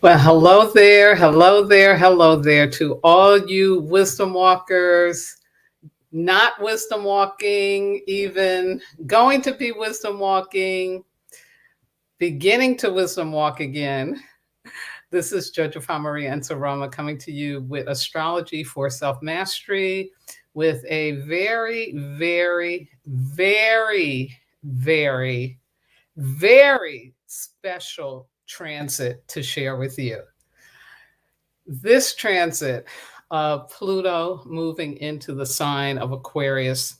Well, hello there, hello there, hello there to all you wisdom walkers, not wisdom walking, even going to be wisdom walking, beginning to wisdom walk again. This is Jojopah Maria and Saroma coming to you with astrology for self-mastery with a very, very, very, very, very special transit to share with you. This transit of Pluto moving into the sign of Aquarius,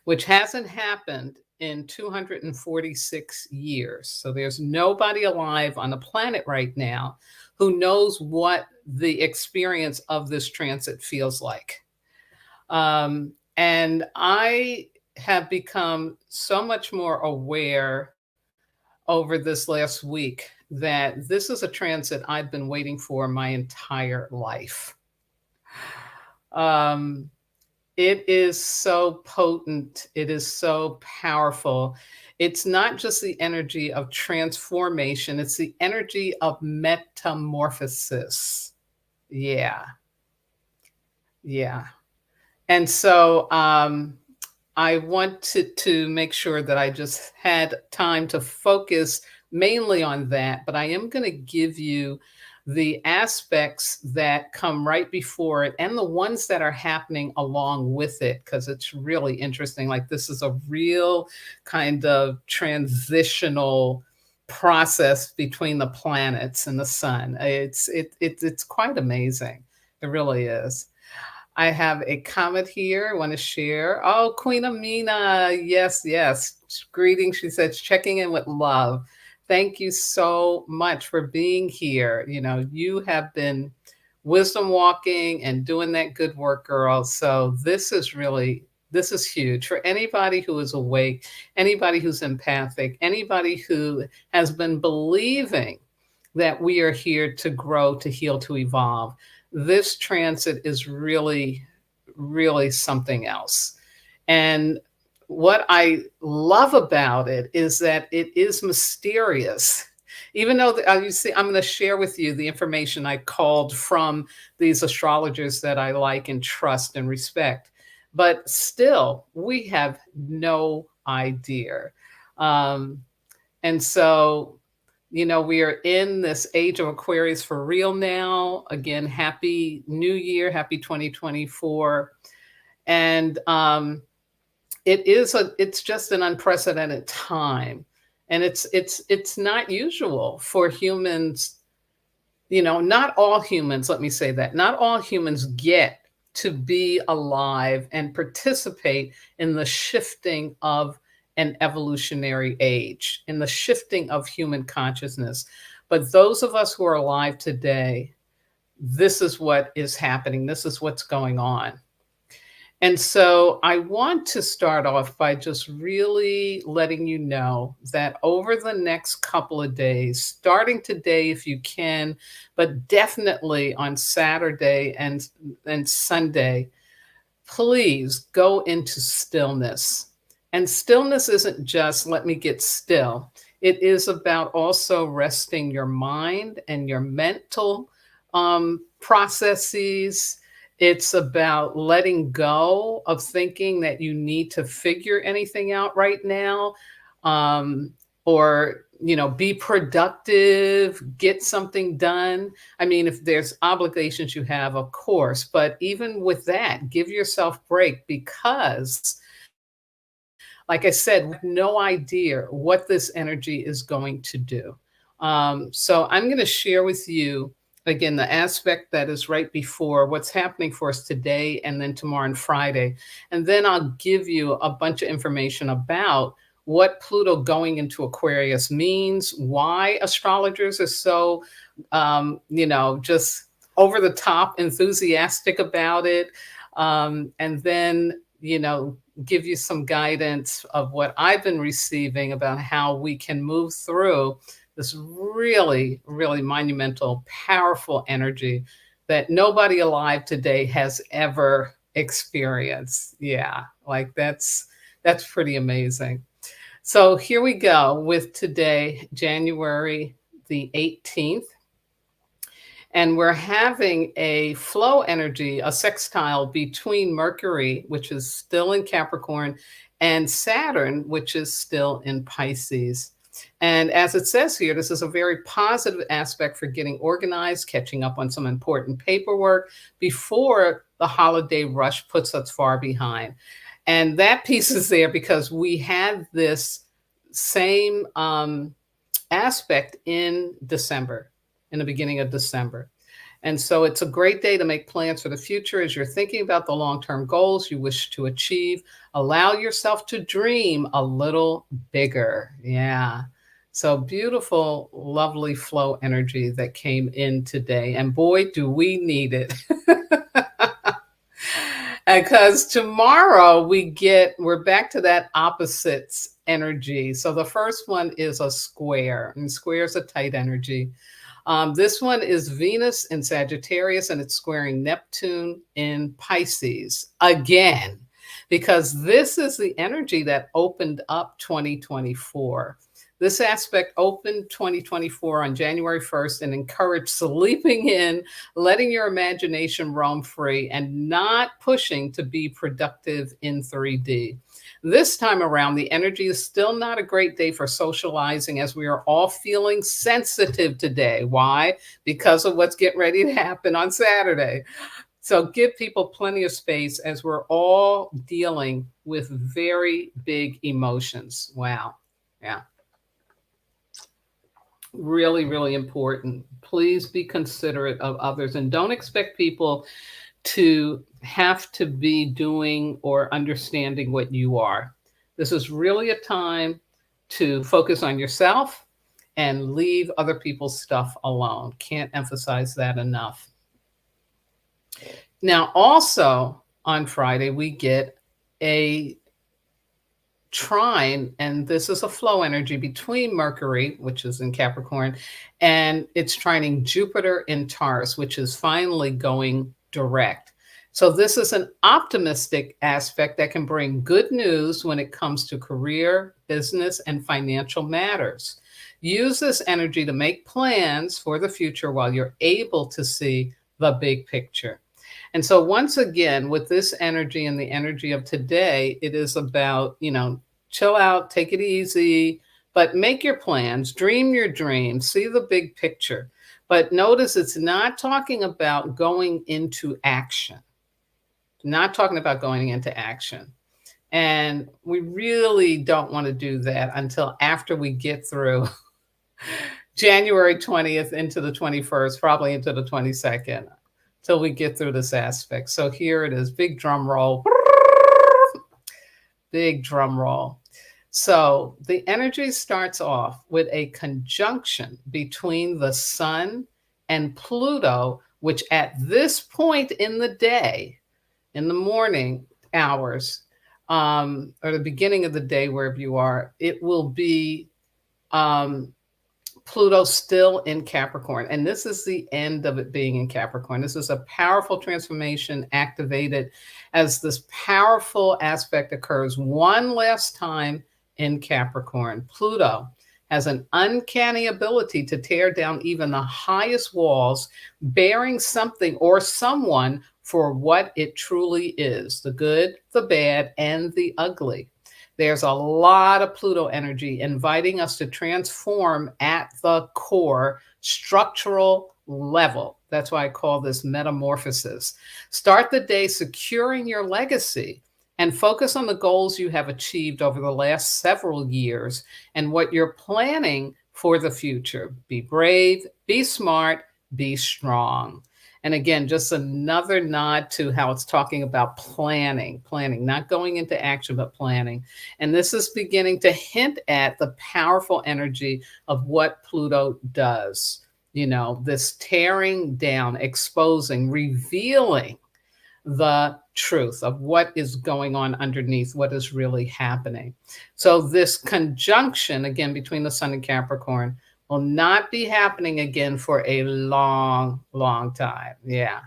which hasn't happened in 246 years. So there's nobody alive on the planet right now who knows what the experience of this transit feels like. And I have become so much more aware over this last week that this is a transit I've been waiting for my entire life. Um, it is so potent. It is so powerful. It's not just the energy of transformation, it's the energy of metamorphosis. Yeah. Yeah. And so I wanted to make sure that I just had time to focus mainly on that, but I am going to give you the aspects that come right before it and the ones that are happening along with it, because it's really interesting. Like, this is a real kind of transitional process between the planets and the sun. It's quite amazing. It really is. I have a comment here I want to share. Oh, Queen Amina. Yes, yes. Greetings. She says, checking in with love. Thank you so much for being here. You know, you have been wisdom walking and doing that good work, girl. So this is huge for anybody who is awake, anybody who's empathic, anybody who has been believing that we are here to grow, to heal, to evolve. This transit is really, really something else. And what I love about it is that it is mysterious. Even though you see, I'm going to share with you the information I called from these astrologers that I like and trust and respect, but still, we have no idea. And so, you know, we are in this age of Aquarius for real now. Again, happy new year, happy 2024. And it's just an unprecedented time. And it's not usual for humans, you know, not all humans, let me say that, not all humans get to be alive and participate in the shifting of an evolutionary age, in the shifting of human consciousness. But those of us who are alive today, this is what is happening. This is what's going on. And so I want to start off by just really letting you know that over the next couple of days, starting today if you can, but definitely on Saturday and Sunday, please go into stillness. And stillness isn't just let me get still. It is about also resting your mind and your mental processes. It's about letting go of thinking that you need to figure anything out right now, or, you know, be productive, get something done. I mean, if there's obligations you have, of course, but even with that, give yourself break, because like I said, we have no idea what this energy is going to do. So I'm going to share with you, again, the aspect that is right before what's happening for us today and then tomorrow and Friday. And then I'll give you a bunch of information about what Pluto going into Aquarius means, why astrologers are so, you know, just over the top enthusiastic about it. And then, you know, give you some guidance of what I've been receiving about how we can move through this really, really monumental, powerful energy that nobody alive today has ever experienced. Yeah, like that's pretty amazing. So here we go with today, January the 18th. And we're having a flow energy, a sextile between Mercury, which is still in Capricorn, and Saturn, which is still in Pisces. And as it says here, this is a very positive aspect for getting organized, catching up on some important paperwork before the holiday rush puts us far behind. And that piece is there because we had this same aspect in December, in the beginning of December. And so it's a great day to make plans for the future as you're thinking about the long term goals you wish to achieve. Allow yourself to dream a little bigger. Yeah. So beautiful, lovely flow energy that came in today. And boy, do we need it. Because tomorrow we're back to that opposites energy. So the first one is a square, and square is a tight energy. This one is Venus in Sagittarius, and it's squaring Neptune in Pisces again, because this is the energy that opened up 2024. This aspect opened 2024 on January 1st and encouraged sleeping in, letting your imagination roam free, and not pushing to be productive in 3D. This time around, the energy is still not a great day for socializing, as we are all feeling sensitive today. Why? Because of what's getting ready to happen on Saturday. So give people plenty of space, as we're all dealing with very big emotions. Wow. Yeah. Really, really important. Please be considerate of others, and don't expect people to have to be doing or understanding what you are. This is really a time to focus on yourself and leave other people's stuff alone. Can't emphasize that enough. Now, also on Friday, we get a trine, and this is a flow energy between Mercury, which is in Capricorn, and it's trining Jupiter in Taurus, which is finally going direct. So this is an optimistic aspect that can bring good news when it comes to career, business, and financial matters. Use this energy to make plans for the future while you're able to see the big picture. And so once again, with this energy and the energy of today, it is about, chill out, take it easy, but make your plans, dream your dreams, see the big picture. But notice it's not talking about going into action. Not talking about going into action. And we really don't want to do that until after we get through January 20th into the 21st, probably into the 22nd, till we get through this aspect. So here it is, big drum roll. Big drum roll. So the energy starts off with a conjunction between the sun and Pluto, which at this point in the day, in the morning hours, or the beginning of the day, wherever you are, it will be Pluto still in Capricorn. And this is the end of it being in Capricorn. This is a powerful transformation activated as this powerful aspect occurs one last time in Capricorn. Pluto has an uncanny ability to tear down even the highest walls, bearing something or someone for what it truly is, the good, the bad, and the ugly. There's a lot of Pluto energy inviting us to transform at the core structural level. That's why I call this metamorphosis. Start the day securing your legacy and focus on the goals you have achieved over the last several years and what you're planning for the future. Be brave, be smart, be strong. And again, just another nod to how it's talking about planning, not going into action, but planning. And this is beginning to hint at the powerful energy of what Pluto does. This tearing down, exposing, revealing the truth of what is going on underneath, what is really happening. So this conjunction, again, between the sun and Capricorn, will not be happening again for a long, long time. Yeah.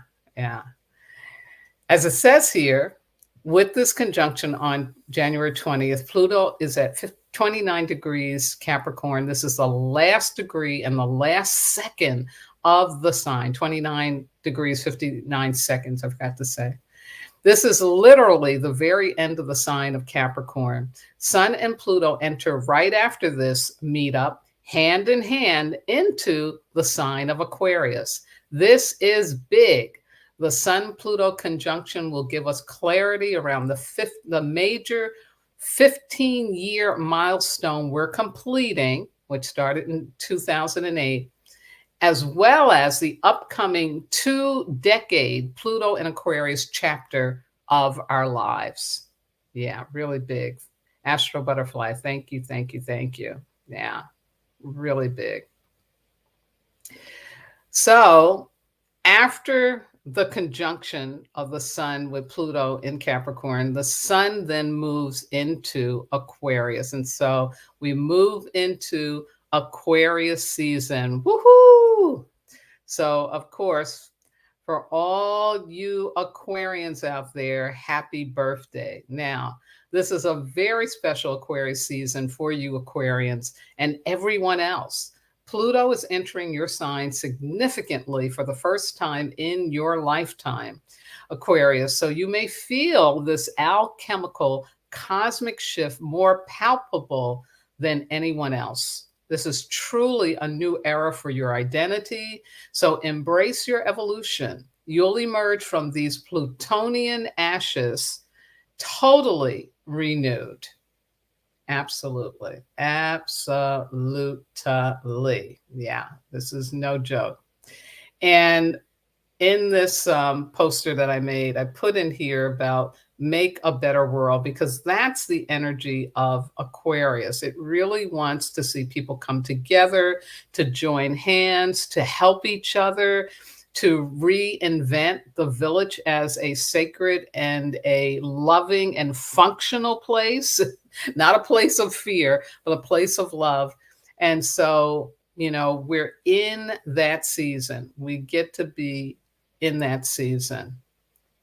As it says here, with this conjunction on January 20th, Pluto is at 29 degrees Capricorn. This is the last degree and the last second of the sign. 29 degrees, 59 seconds, I forgot to say. This is literally the very end of the sign of Capricorn. Sun and Pluto enter right after this meetup, hand in hand, into the sign of Aquarius. This is big. The Sun-Pluto conjunction will give us clarity around the major 15-year milestone we're completing, which started in 2008, as well as the upcoming 2-decade Pluto and Aquarius chapter of our lives. Yeah, really big. Astro Butterfly, thank you, thank you, thank you. Yeah, really big. So after the conjunction of the sun with Pluto in Capricorn, the sun then moves into Aquarius. And so we move into Aquarius season. Woohoo! So, of course, for all you Aquarians out there, happy birthday. Now, this is a very special Aquarius season for you Aquarians and everyone else. Pluto is entering your sign significantly for the first time in your lifetime, Aquarius. So you may feel this alchemical cosmic shift more palpable than anyone else. This is truly a new era for your identity. So embrace your evolution. You'll emerge from these Plutonian ashes totally renewed. Absolutely. Absolutely. Yeah, this is no joke. And in this poster that I made, I put in here about make a better world, because that's the energy of Aquarius. It really wants to see people come together, to join hands, to help each other, to reinvent the village as a sacred and a loving and functional place, not a place of fear, but a place of love. And so, you know, we're in that season. We get to be in that season.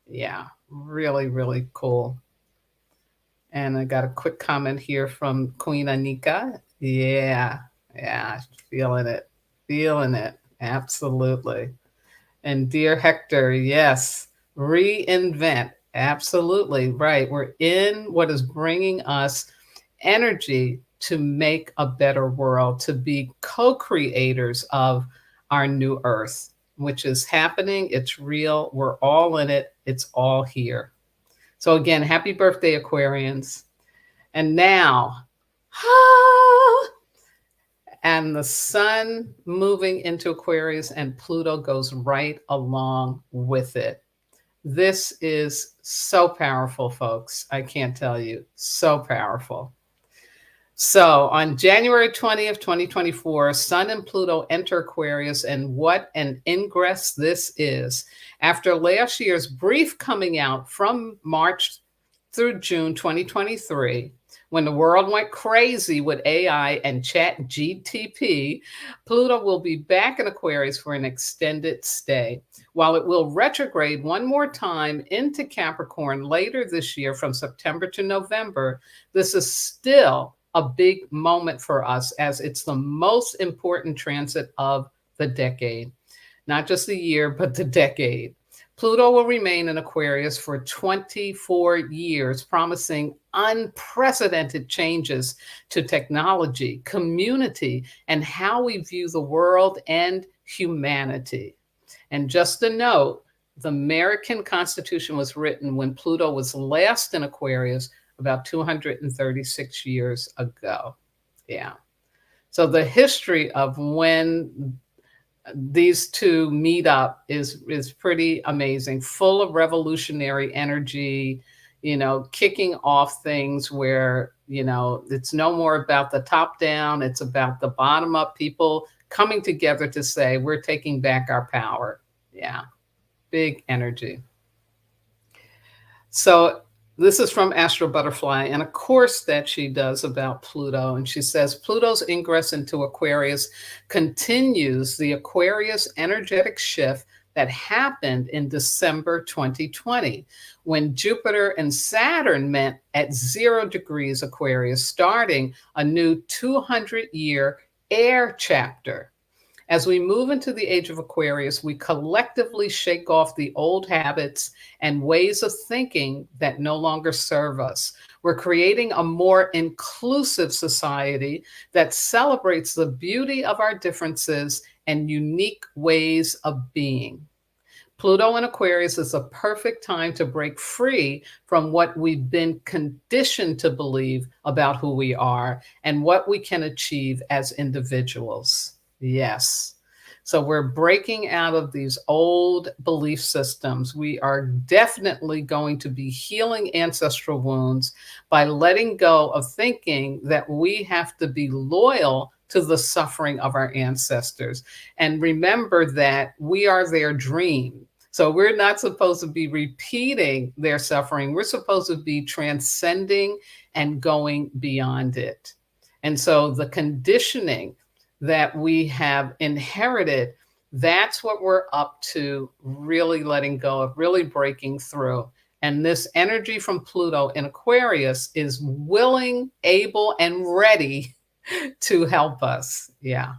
Yeah, really, really cool. And I got a quick comment here from Queen Anika. Yeah, feeling it, feeling it. Absolutely. And dear Hector, yes, reinvent. Absolutely right. We're in what is bringing us energy to make a better world, to be co-creators of our new earth, which is happening. It's real. We're all in it. It's all here. So again, happy birthday, Aquarians. And now, and the sun moving into Aquarius and Pluto goes right along with it. This is so powerful, folks. I can't tell you, so powerful. So on January 20th, 2024, Sun and Pluto enter Aquarius, and what an ingress this is. After last year's brief coming out from March through June 2023, when the world went crazy with AI and Chat GTP, Pluto will be back in Aquarius for an extended stay. While it will retrograde one more time into Capricorn later this year from September to November, this is still a big moment for us, as it's the most important transit of the decade. Not just the year, but the decade. Pluto will remain in Aquarius for 24 years, promising unprecedented changes to technology, community, and how we view the world and humanity. And just a note, the American Constitution was written when Pluto was last in Aquarius about 236 years ago. Yeah. So the history of when these two meet up is pretty amazing, full of revolutionary energy, you know, kicking off things where, you know, it's no more about the top down, it's about the bottom up, people coming together to say, we're taking back our power. Yeah, big energy. So this is from Astro Butterfly, and a course that she does about Pluto. And she says, Pluto's ingress into Aquarius continues the Aquarius energetic shift that happened in December 2020 when Jupiter and Saturn met at 0 degrees Aquarius, starting a new 200-year air chapter. As we move into the age of Aquarius, we collectively shake off the old habits and ways of thinking that no longer serve us. We're creating a more inclusive society that celebrates the beauty of our differences and unique ways of being. Pluto in Aquarius is a perfect time to break free from what we've been conditioned to believe about who we are and what we can achieve as individuals. Yes. So we're breaking out of these old belief systems. We are definitely going to be healing ancestral wounds by letting go of thinking that we have to be loyal to the suffering of our ancestors. And remember that we are their dream. So we're not supposed to be repeating their suffering. We're supposed to be transcending and going beyond it. And so the conditioning that we have inherited, that's what we're up to really letting go of, really breaking through. And this energy from Pluto in Aquarius is willing, able, and ready to help us. Yeah.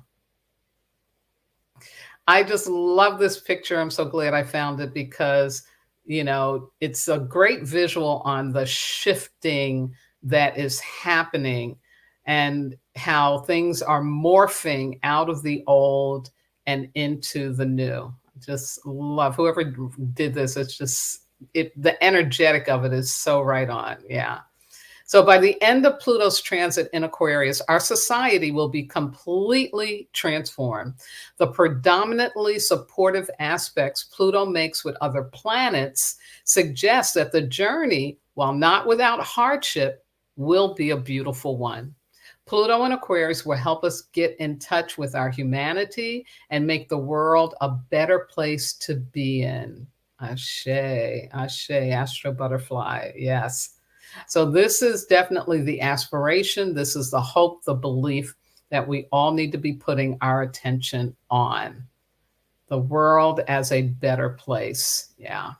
I just love this picture. I'm so glad I found it because, it's a great visual on the shifting that is happening and how things are morphing out of the old and into the new. Just love whoever did this. It's just the energetic of it is so right on. Yeah. So by the end of Pluto's transit in Aquarius, our society will be completely transformed. The predominantly supportive aspects Pluto makes with other planets suggest that the journey, while not without hardship, will be a beautiful one. Pluto in Aquarius will help us get in touch with our humanity and make the world a better place to be in. Ashe, ashe, astro butterfly. Yes. So this is definitely the aspiration. This is the hope, the belief that we all need to be putting our attention on. The world as a better place. Yeah.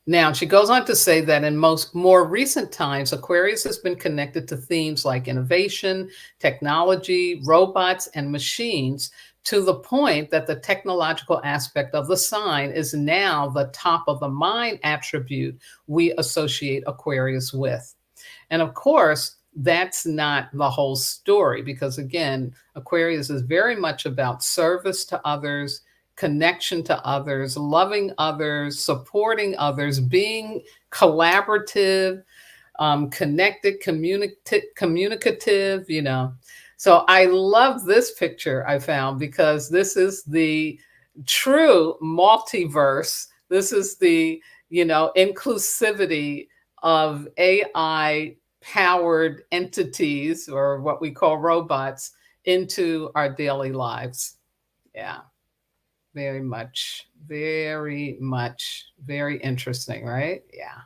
Now, she goes on to say that in more recent times, Aquarius has been connected to themes like innovation, technology, robots, and machines, to the point that the technological aspect of the sign is now the top of the mind attribute we associate Aquarius with. And of course, that's not the whole story because, again, Aquarius is very much about service to others, connection to others, loving others, supporting others, being collaborative, connected, communicative, So I love this picture I found because this is the true multiverse. This is the, inclusivity of AI powered entities or what we call robots into our daily lives. Yeah. Very much, very interesting, right? Yeah.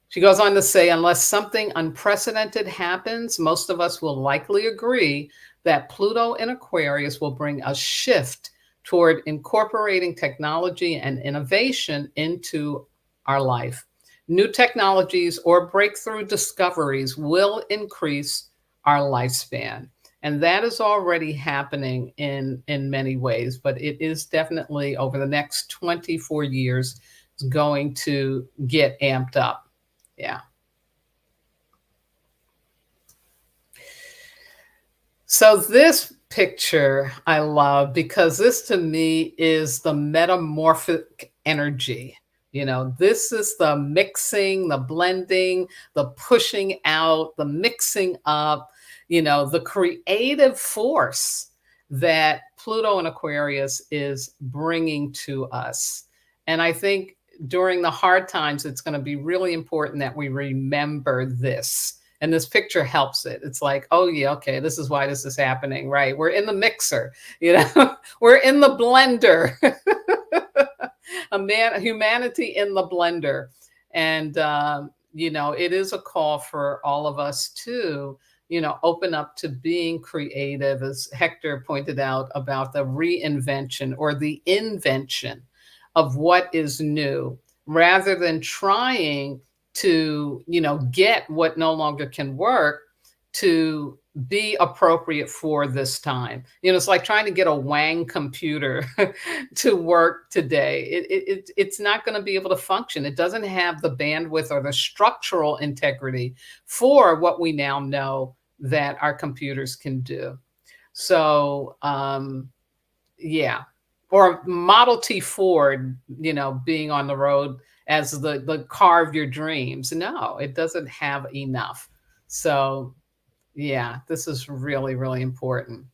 She goes on to say, unless something unprecedented happens, most of us will likely agree that Pluto in Aquarius will bring a shift toward incorporating technology and innovation into our life. New technologies or breakthrough discoveries will increase our lifespan. And that is already happening in many ways, but it is definitely over the next 24 years going to get amped up. Yeah. So this picture I love because this to me is the metamorphic energy. This is the mixing, the blending, the pushing out, the mixing up, the creative force that Pluto in Aquarius is bringing to us. And I think during the hard times, it's going to be really important that we remember this. And this picture helps it. It's like, oh yeah, okay, this is why this is happening, right? We're in the mixer, we're in the blender. Humanity in the blender. And, it is a call for all of us to open up to being creative, as Hector pointed out about the reinvention or the invention of what is new, rather than trying to, get what no longer can work to be appropriate for this time. It's like trying to get a Wang computer to work today. It's not going to be able to function. It doesn't have the bandwidth or the structural integrity for what we now know that our computers can do. So, yeah. Or Model T Ford, being on the road as the car of your dreams. No, it doesn't have enough. So, yeah, this is really, really important.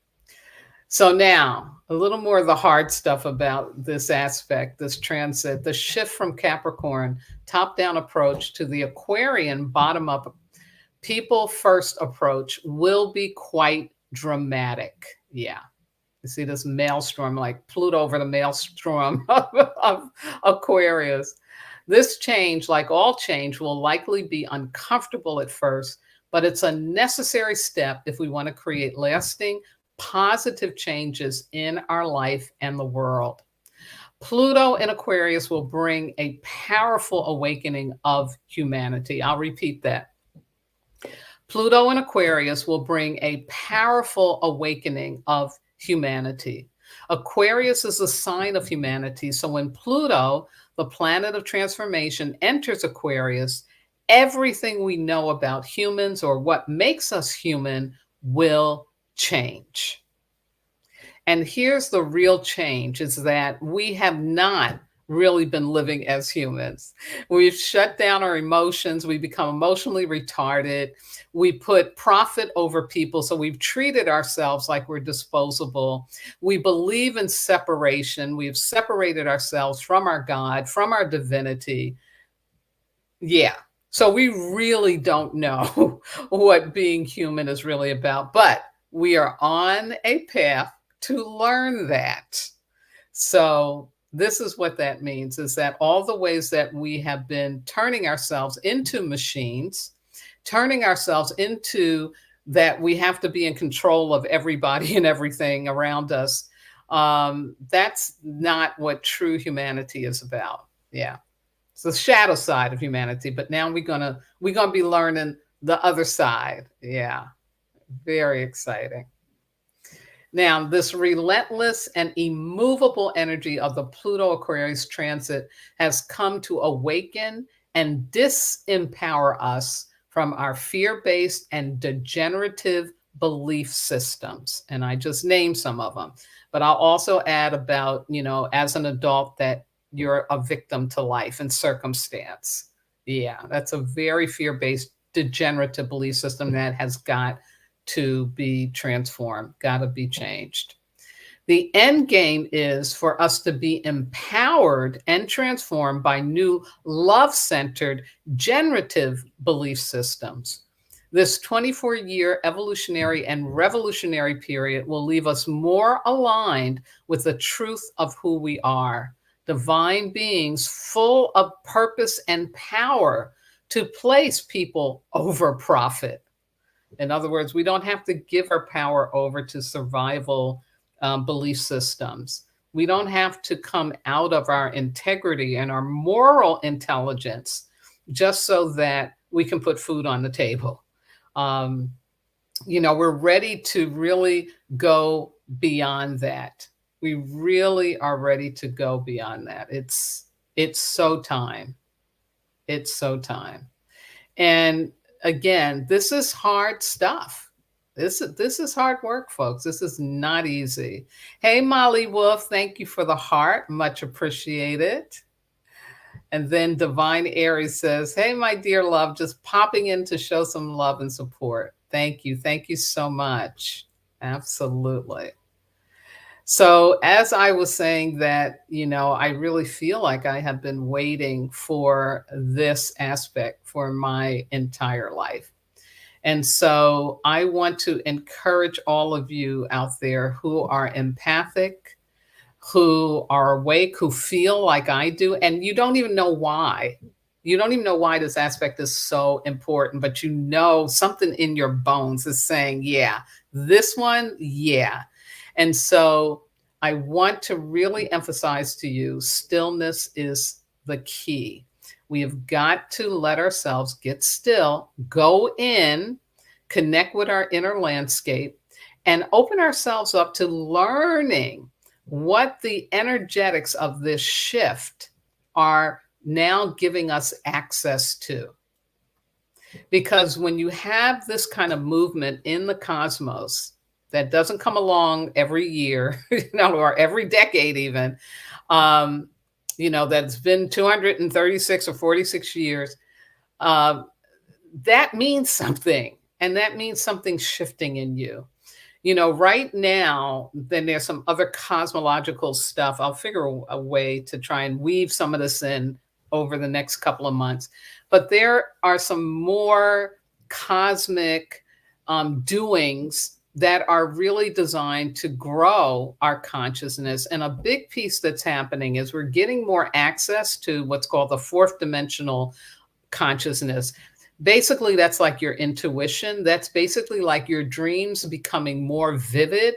So now, a little more of the hard stuff about this aspect, this transit, the shift from Capricorn top-down approach to the Aquarian bottom-up people first approach will be quite dramatic. Yeah. You see this maelstrom, like Pluto over the maelstrom of Aquarius. This change, like all change, will likely be uncomfortable at first, but it's a necessary step if we want to create lasting, positive changes in our life and the world. Pluto in Aquarius will bring a powerful awakening of humanity. I'll repeat that. Pluto in Aquarius will bring a powerful awakening of humanity. Aquarius is a sign of humanity. So when Pluto, the planet of transformation, enters Aquarius, everything we know about humans or what makes us human will change. And here's the real change, is that we have not really been living as humans. We've shut down our emotions. We become emotionally retarded. We put profit over people. So we've treated ourselves like we're disposable. We believe in separation. We've separated ourselves from our God, from our divinity. Yeah. So we really don't know what being human is really about, but we are on a path to learn that. So this is what that means, is that all the ways that we have been turning ourselves into machines, turning ourselves into that we have to be in control of everybody and everything around us, that's not what true humanity is about. Yeah. It's the shadow side of humanity, but now we're gonna be learning the other side. Yeah. Very exciting. Now, this relentless and immovable energy of the Pluto Aquarius transit has come to awaken and disempower us from our fear-based and degenerative belief systems. And I just named some of them, but I'll also add about, as an adult, that you're a victim to life and circumstance. Yeah, that's a very fear-based, degenerative belief system that has got to be transformed, got to be changed. The end game is for us to be empowered and transformed by new love-centered, generative belief systems. This 24-year evolutionary and revolutionary period will leave us more aligned with the truth of who we are, divine beings full of purpose and power to place people over profit. In other words, we don't have to give our power over to survival belief systems. We don't have to come out of our integrity and our moral intelligence just so that we can put food on the table. We're ready to really go beyond that. We really are ready to go beyond that. It's so time. It's so time. And again, this is hard stuff. This is hard work, folks. This is not easy. Hey, Molly Wolf, thank you for the heart. Much appreciated. And then Divine Aries says, hey, my dear love, just popping in to show some love and support. Thank you. Thank you so much. Absolutely. So as I was saying that, I really feel like I have been waiting for this aspect for my entire life. And so I want to encourage all of you out there who are empathic, who are awake, who feel like I do, and you don't even know why. You don't even know why this aspect is so important, but you know something in your bones is saying, yeah, this one, yeah. And so I want to really emphasize to you stillness is the key. We have got to let ourselves get still, go in, connect with our inner landscape, and open ourselves up to learning what the energetics of this shift are now giving us access to. Because when you have this kind of movement in the cosmos that doesn't come along every year, or every decade even, um, that's been 236 or 46 years, uh, that means something. And that means something shifting in you. Right now, then there's some other cosmological stuff. I'll figure a way to try and weave some of this in over the next couple of months. But there are some more cosmic doings that are really designed to grow our consciousness. And a big piece that's happening is we're getting more access to what's called the fourth dimensional consciousness. Basically, that's like your intuition. That's basically like your dreams becoming more vivid,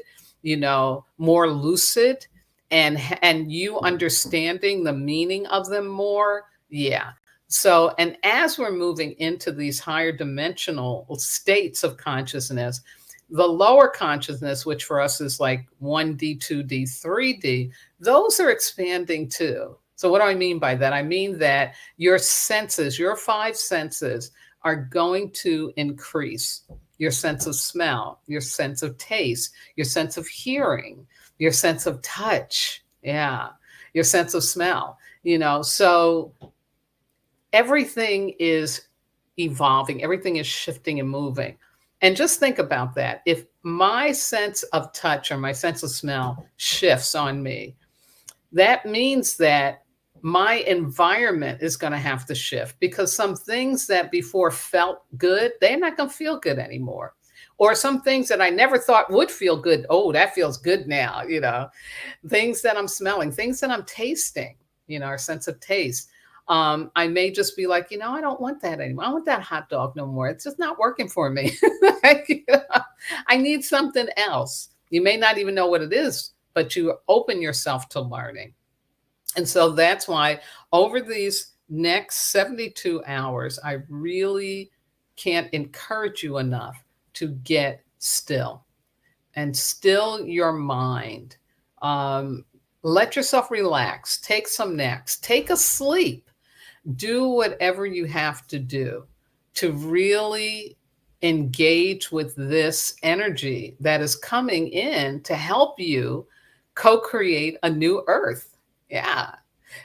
more lucid, and you understanding the meaning of them more. Yeah. So, and as we're moving into these higher dimensional states of consciousness, the lower consciousness, which for us is like 1D, 2D, 3D, those are expanding too. So, what do I mean by that? I mean that your senses, your five senses, are going to increase. Your sense of smell, your sense of taste, your sense of hearing, your sense of touch. Yeah. Your sense of smell, so everything is evolving, everything is shifting and moving. And just think about that. If my sense of touch or my sense of smell shifts on me, that means that my environment is going to have to shift, because some things that before felt good, they're not going to feel good anymore. Or some things that I never thought would feel good. Oh, that feels good now, things that I'm smelling, things that I'm tasting, our sense of taste. I may just be like, I don't want that anymore. I don't want that hot dog no more. It's just not working for me. I need something else. You may not even know what it is, but you open yourself to learning. And so that's why over these next 72 hours, I really can't encourage you enough to get still and still your mind. Let yourself relax, take some naps, take a sleep, do whatever you have to do to really engage with this energy that is coming in to help you co-create a new earth. Yeah.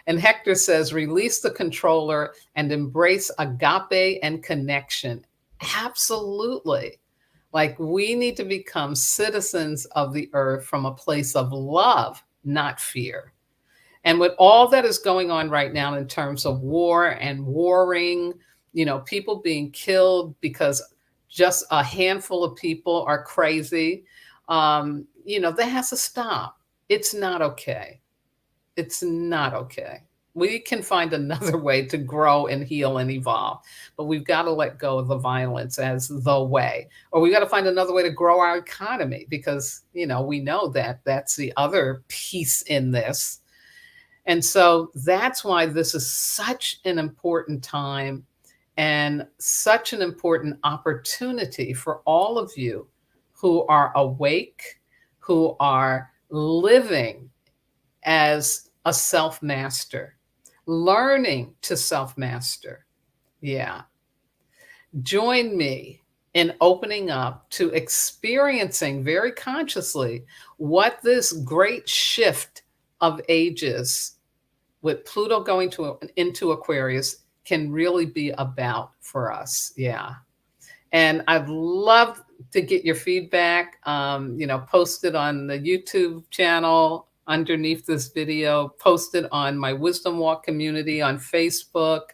And Hector says, release the controller and embrace agape and connection. Absolutely. Like, we need to become citizens of the earth from a place of love, not fear. And with all that is going on right now in terms of war and warring, people being killed because just a handful of people are crazy, that has to stop. It's not okay. It's not okay. We can find another way to grow and heal and evolve, but we've got to let go of the violence as the way, or we got to find another way to grow our economy, because, we know that that's the other piece in this. And so that's why this is such an important time and such an important opportunity for all of you who are awake, who are living as a self-master, learning to self-master. Yeah. Join me in opening up to experiencing very consciously what this great shift of ages with Pluto going into Aquarius can really be about for us. Yeah. And I'd love to get your feedback, post it on the YouTube channel underneath this video, post it on my Wisdom Walk community on Facebook,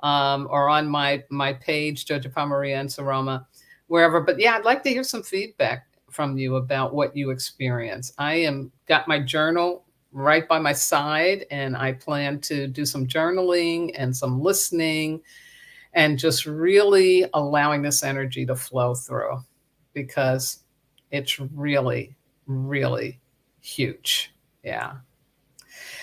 or on my page, Jojopah Maria and Saroma, wherever. But yeah, I'd like to hear some feedback from you about what you experience. I got my journal right by my side, and I plan to do some journaling and some listening and just really allowing this energy to flow through because it's really, really huge. Yeah.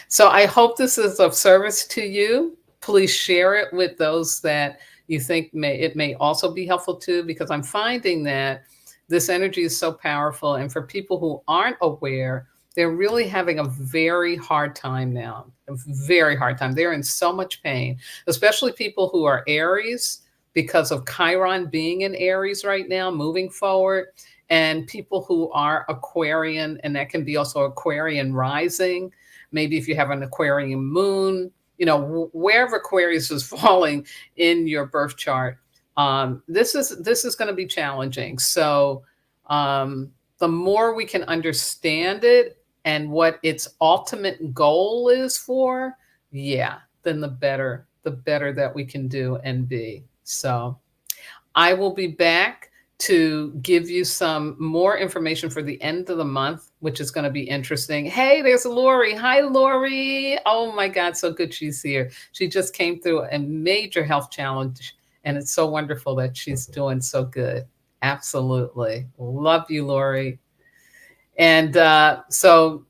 So I hope this is of service to you. Please share it with those that you think may also be helpful to, because I'm finding that this energy is so powerful. And for people who aren't aware, they're really having a very hard time now. A very hard time. They're in so much pain, especially people who are Aries because of Chiron being in Aries right now, moving forward, and people who are Aquarian, and that can be also Aquarian rising. Maybe if you have an Aquarian moon, wherever Aquarius is falling in your birth chart, this is going to be challenging. So the more we can understand it and what its ultimate goal is for, yeah, then the better that we can do and be. So I will be back to give you some more information for the end of the month, which is going to be interesting. Hey, there's Lori. Hi, Lori. Oh my God, so good she's here. She just came through a major health challenge, and it's so wonderful that she's doing so good. Absolutely. Love you, Lori. And so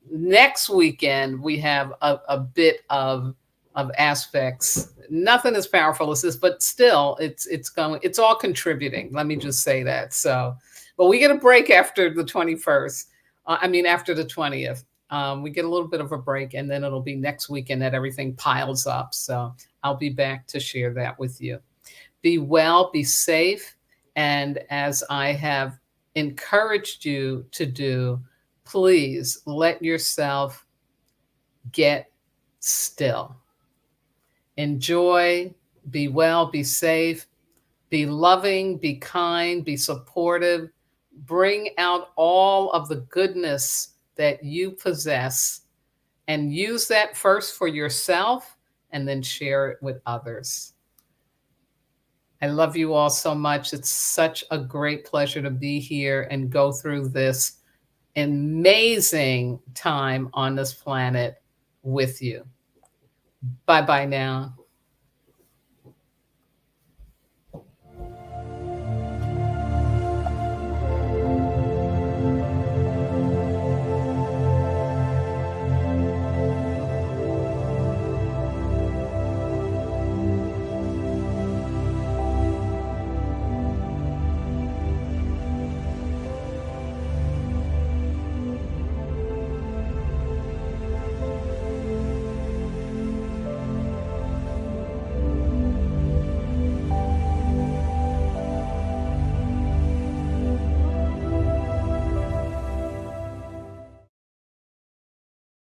next weekend, we have a bit of aspects. Nothing as powerful as this, but still, it's all contributing. Let me just say that. So, but we get a break after the 21st. After the 20th, we get a little bit of a break, and then it'll be next weekend that everything piles up. So I'll be back to share that with you. Be well, be safe, and as I have encouraged you to do, please let yourself get still. Enjoy, be well, be safe, be loving, be kind, be supportive. Bring out all of the goodness that you possess and use that first for yourself and then share it with others. I love you all so much. It's such a great pleasure to be here and go through this amazing time on this planet with you. Bye bye now.